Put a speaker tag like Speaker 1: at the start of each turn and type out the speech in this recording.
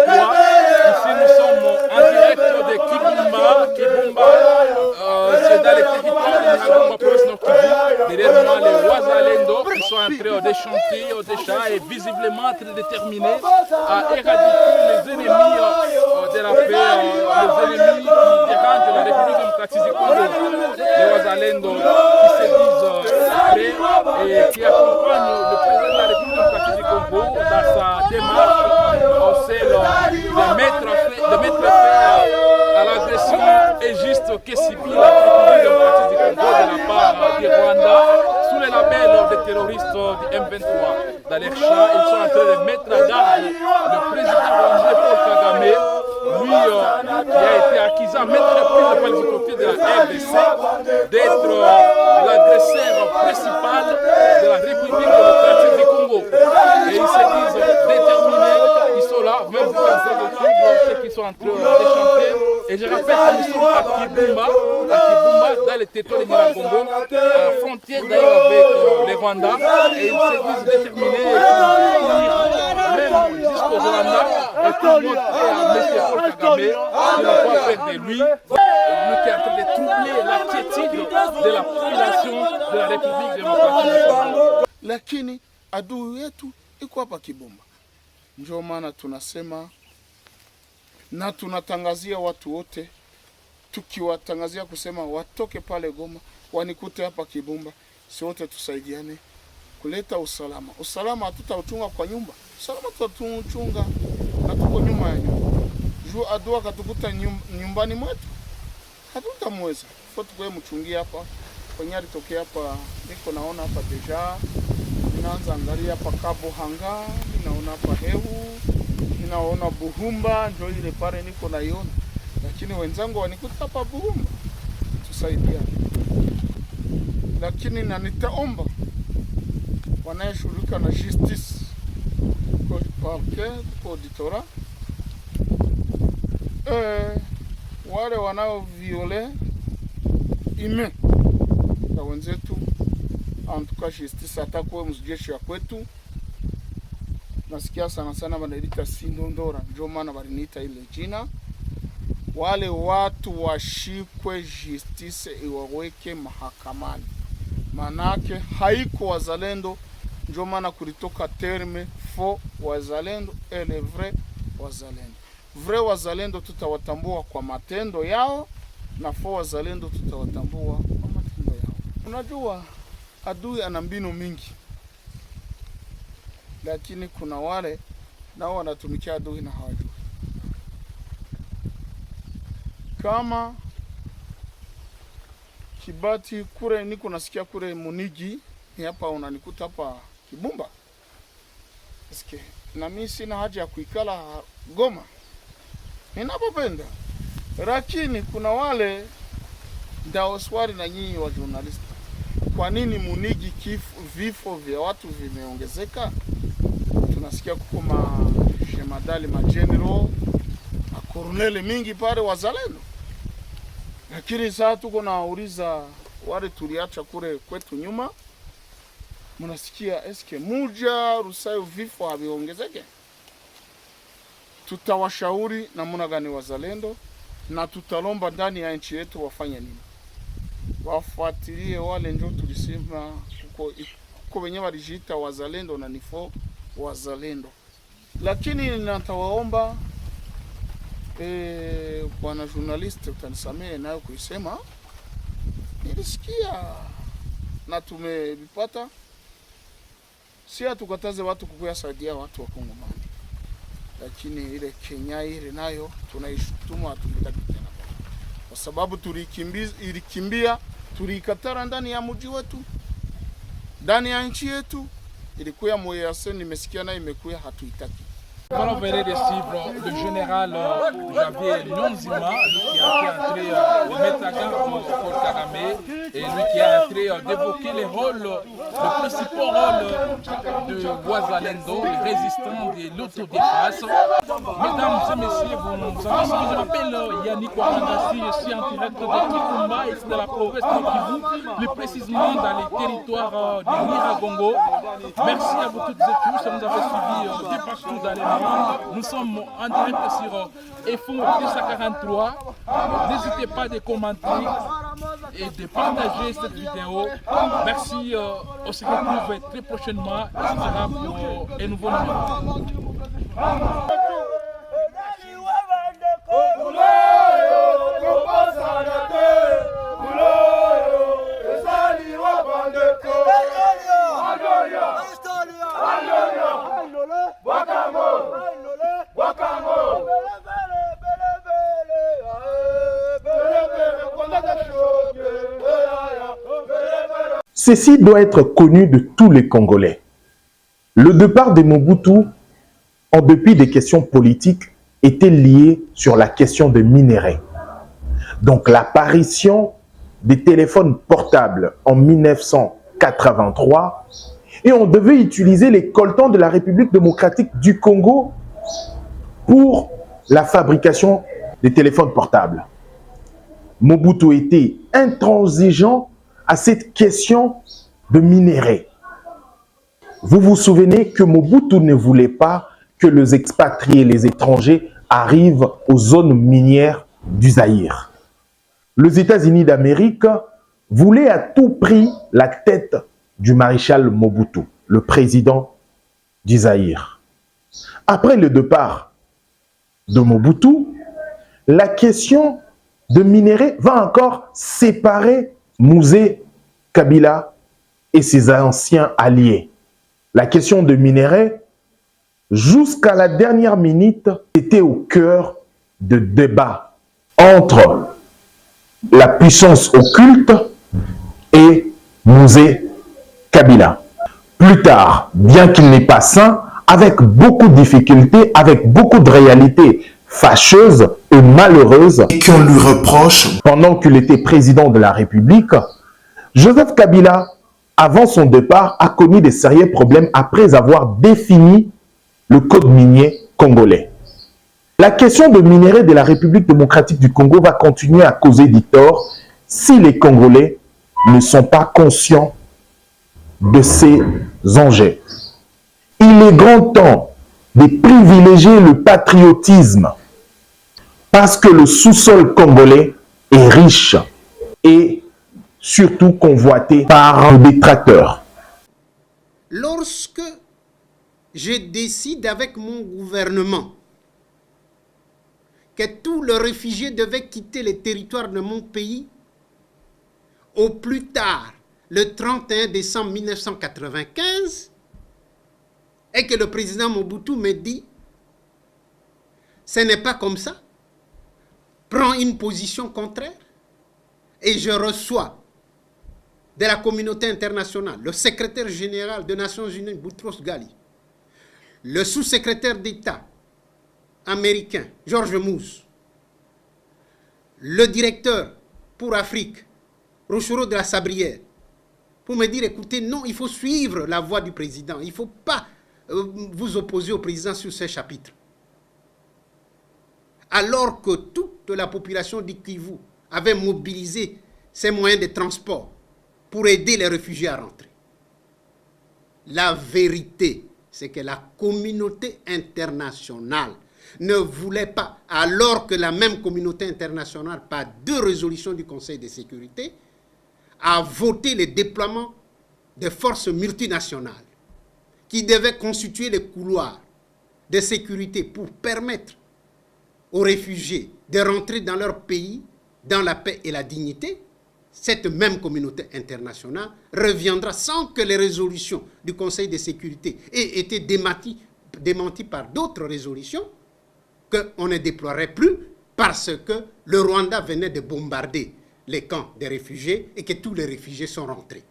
Speaker 1: Ici, nous sommes en direct de Kibumba. Kibumba, c'est dans les territoires de Nyiragongo, province Nord Kivu. Derrière moi, les Wazalendo qui sont en train de chanter, de chants et visiblement très déterminés à éradiquer les ennemis de la paix, les ennemis qui dérangent la République démocratique du Congo. Les Wazalendo qui se disent prêts et qui accompagnent le président de la République démocratique du Congo dans sa démarche au celle de mettre fin à l'agression injuste que subit la République démocratique du Congo de la part du Rwanda sous le label des terroristes du M23. Dans les champs, ils sont en train de mettre à garde le président rwandais Paul Kagame, lui qui a été accusé à maintes reprises par les autorités de la RDC d'être l'agresseur principal de la République démocratique du Congo. Et ils se disent déterminés, ils sont là, même si ceux qui sont en train de chanter. Et je rappelle que nous sommes à Kibumba, dans le territoire de Nyiragongo, à la frontière d'ailleurs avec le Rwanda. Et ils se disent déterminés même jusqu'au Rwanda et pour montrer à M. Paul Kagame qu'il n'a pas fait de lui, qui est en train de troubler la quiétude de la population de la République démocratique du Congo.
Speaker 2: Lakini adui yetu iko hapa Kibumba. Ndio maana tunasema na tunatangazia watu wote, tukiwatangazia kusema watoke pale Goma wanikute hapa Kibumba, si wote tusaidiane kuleta usalama. Usalama hatutauchunga kwa nyumba, usalama tutauchunga na tuko nyuma ya nyumba. Juu adui akatukuta nyumbani mwetu hatutamweza. Kwa tukwe mchungia hapa kwenye alitokea hapa, niko naona hapa deja, ninaanza angalia hapa Kabo Hanga, ninaona hapa Hehu, ninaona Buhumba, ndio ile pale niko naiona. Lakini wenzangu wanikuta hapa Buhumba, tusaidiane. Lakini na nitaomba wanayeshughulika na justice kwa parquet, kwa auditora, wale wanao viole ime na wenzetu, antuka justice atakuwe mjeshi ya kwetu. Nasikia sana wanaita Sindondora, ndio maana waliniita ile jina. Wale watu washikwe, justice iwaweke mahakamani. Manake haiko wazalendo, ndio maana kulitoka terme faux wazalendo et le vrai wazalendo. Vrai wazalendo tutawatambua kwa matendo yao, na faux wazalendo tutawatambua kwa matendo yao. Unajua adui ana mbinu mingi, lakini kuna wale nao wanatumikia adui na hawajui. Kama Kibati kure niko nasikia kure Munigi, ni hapa unanikuta hapa Kibumba. Eske na mimi sina haja ya kuikala Goma ninapopenda. Lakini kuna wale ndao swali na nyinyi wa journalist, kwa nini Munigi vifo vya watu vimeongezeka? Tunasikia kuko jemadali general na colonel mingi pale wazalendo. Lakini sasa tuko nauliza wale tuliacha kule kwetu nyuma, mnasikia eske muja Rusayo vifo haviongezeke? Tutawashauri namna gani wazalendo, na tutalomba ndani ya nchi yetu wafanye nini? Wafuatilie wale ndio tulisema kuko wenyewe walijiita wazalendo na nifo wazalendo. Lakini natawaomba bwana journalist, utanisamee nayo kuisema, nilisikia na tumevipata, si tukataze watu kukuya saidia watu wa Kongomani. Lakini ile Kenya ile nayo tunaishutumu, hatuitaki tena. Kwa sababu ilikimbia, tulikatara ndani ya mji wetu, ndani ya nchi yetu, ilikuwa moyase, nimesikia na imekuya, hatuitaki.
Speaker 1: Nous venons de suivre le général Javier Nyonzima, qui a été entré de mettre à garde Paul Kagame, et lui qui a entré d'évoquer le principal rôle de Wazalendo, les résistants de l'autodéfense. Mesdames et messieurs, vous savez, je m'appelle Yannick Warandassi, je suis en direct de Kibumba, ici dans la province de Kivu, plus précisément dans les territoires de Nyiragongo. Merci à vous toutes et tous, vous nous avez suivis de partout dans les Nous sommes en direct sur FO 243. N'hésitez pas de commenter et de partager cette vidéo. Merci. On se retrouve très prochainement. Ce sera pour un nouveau numéro.
Speaker 3: Ceci doit être connu de tous les Congolais. Le départ de Mobutu, en dépit des questions politiques, était lié sur la question des minéraux. Donc l'apparition des téléphones portables en 1983, et on devait utiliser les coltans de la République démocratique du Congo pour la fabrication des téléphones portables. Mobutu était intransigeant à cette question de minéraux. Vous vous souvenez que Mobutu ne voulait pas que les expatriés, les étrangers, arrivent aux zones minières du Zaïre. Les États-Unis d'Amérique voulaient à tout prix la tête du maréchal Mobutu, le président du Zaïre. Après le départ de Mobutu, la question de minéraux va encore séparer Mouzé Kabila et ses anciens alliés. La question de minéraux, jusqu'à la dernière minute, était au cœur de débats entre la puissance occulte et Mouzé Kabila. Plus tard, bien qu'il n'est pas sain, avec beaucoup de difficultés, avec beaucoup de réalités fâcheuses et malheureuses, et qu'on lui reproche pendant qu'il était président de la République, Joseph Kabila, avant son départ, a connu des sérieux problèmes après avoir défini le code minier congolais. La question de minéraux de la République démocratique du Congo va continuer à causer du tort si les Congolais ne sont pas conscients de ces enjeux. Il est grand temps de privilégier le patriotisme parce que le sous-sol congolais est riche et surtout convoité par les détracteurs.
Speaker 4: Lorsque je décide avec mon gouvernement que tous les réfugiés devaient quitter le territoire de mon pays au plus tard le 31 décembre 1995 et que le président Mobutu me dit ce n'est pas comme ça, prends une position contraire, et je reçois de la communauté internationale le secrétaire général des Nations Unies, Boutros Ghali, le sous-secrétaire d'État américain, George Moose, le directeur pour Afrique, Rochero de la Sabrière, pour me dire, écoutez, non, il faut suivre la voie du président. Il ne faut pas vous opposer au président sur ces chapitres. Alors que toute la population du Kivu avait mobilisé ses moyens de transport pour aider les réfugiés à rentrer. La vérité, c'est que la communauté internationale ne voulait pas, alors que la même communauté internationale, par 2 résolutions du Conseil de sécurité, a voté le déploiement de forces multinationales qui devaient constituer les couloirs de sécurité pour permettre aux réfugiés de rentrer dans leur pays dans la paix et la dignité. Cette même communauté internationale reviendra sans que les résolutions du Conseil de sécurité aient été démenties par d'autres résolutions, qu'on ne déploierait plus parce que le Rwanda venait de bombarder les camps des réfugiés et que tous les réfugiés sont rentrés.